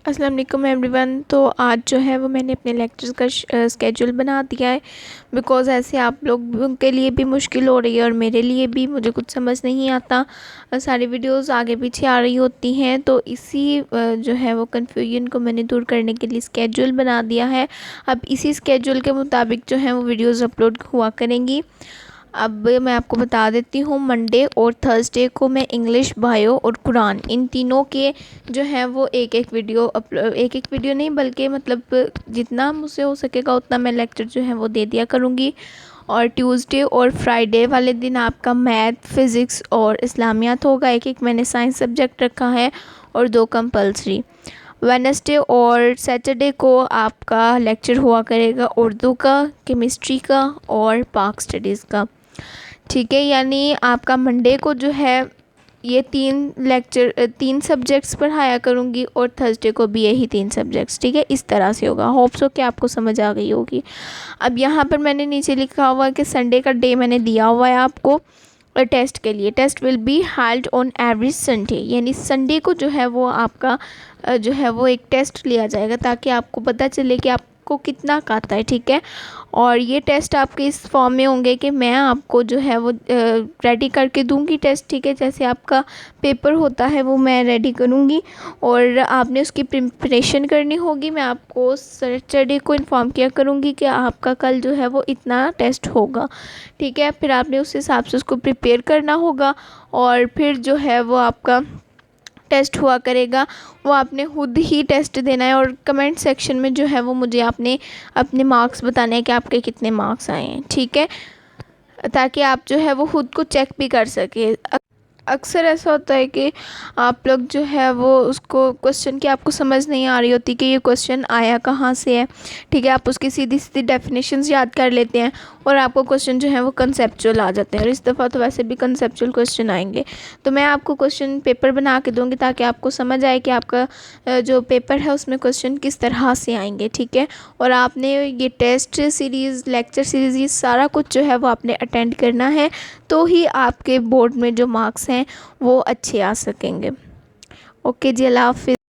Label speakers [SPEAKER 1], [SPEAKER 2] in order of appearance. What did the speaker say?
[SPEAKER 1] अस्सलाम वालेकुम एवरीवन। तो आज जो है वो मैंने अपने लेक्चर्स का स्केड्यूल बना दिया है, बिकॉज़ ऐसे आप लोगों के लिए भी मुश्किल हो रही है और मेरे लिए भी, मुझे कुछ समझ नहीं आता, सारी वीडियोस आगे पीछे आ रही होती हैं। तो इसी जो है वो कन्फ्यूजन को मैंने दूर करने के लिए स्केड्यूल बना दिया है। अब इसी स्केड्यूल के मुताबिक जो है वो वीडियोज़ अपलोड हुआ करेंगी। अब मैं आपको बता देती हूँ, मंडे और थर्सडे को मैं इंग्लिश, बायो और कुरान, इन तीनों के जो है वो एक एक वीडियो नहीं, बल्कि मतलब जितना मुझसे हो सकेगा उतना मैं लेक्चर जो है वो दे दिया करूँगी। और ट्यूसडे और फ्राइडे वाले दिन आपका मैथ, फिज़िक्स और इस्लामियात होगा। एक मैंने साइंस सब्जेक्ट रखा है और 2 कंपल्सरी। वेडनेसडे और सैटरडे को आपका लेक्चर हुआ करेगा उर्दू का, केमिस्ट्री का और पाक स्टडीज़ का। ठीक है, यानी आपका मंडे को जो है ये 3 सब्जेक्ट्स पढ़ाया करूँगी और थर्सडे को भी यही 3 सब्जेक्ट्स। ठीक है, इस तरह से होगा। होप सो कि आपको समझ आ गई होगी। अब यहाँ पर मैंने नीचे लिखा हुआ है कि संडे का डे मैंने दिया हुआ है आपको टेस्ट के लिए। Test will be held on every Sunday, यानी संडे को जो है वो आपका जो है वो एक टेस्ट लिया जाएगा, ताकि आपको पता चले कि आपको कितना आता है। ठीक है, और ये टेस्ट आपके इस फॉर्म में होंगे कि मैं आपको जो है वो रेडी करके दूंगी टेस्ट। ठीक है, जैसे आपका पेपर होता है वो मैं रेडी करूंगी और आपने उसकी प्रिपरेशन करनी होगी। मैं आपको सैटरडे को इन्फॉर्म किया करूंगी कि आपका कल जो है वो इतना टेस्ट होगा। ठीक है, फिर आपने उस हिसाब से उसको प्रिपेयर करना होगा और फिर जो है वो आपका टेस्ट हुआ करेगा। वो आपने खुद ही टेस्ट देना है और कमेंट सेक्शन में जो है वो मुझे आपने अपने मार्क्स बताने हैं कि आपके कितने मार्क्स आए हैं। ठीक है, ताकि आप जो है वो खुद को चेक भी कर सके। अक्सर ऐसा होता है कि आप लोग जो है वो उसको क्वेश्चन की आपको समझ नहीं आ रही होती कि ये क्वेश्चन आया कहाँ से है। ठीक है, आप उसकी सीधी सीधी डेफिनेशंस याद कर लेते हैं और आपको क्वेश्चन जो है वो कंसेप्चुअल आ जाते हैं। और इस दफ़ा तो वैसे भी कंसेप्चुअल क्वेश्चन आएंगे, तो मैं आपको क्वेश्चन पेपर बना के दूँगी ताकि आपको समझ आए कि आपका जो पेपर है उसमें क्वेश्चन किस तरह से आएंगे। ठीक है, और आपने ये टेस्ट सीरीज़, लेक्चर सीरीज़, ये सारा कुछ जो है वो आपने अटेंड करना है, तो ही आपके बोर्ड में जो मार्क्स हैं वो अच्छे आ सकेंगे। ओके जी, अल्लाह हाफ़िज़।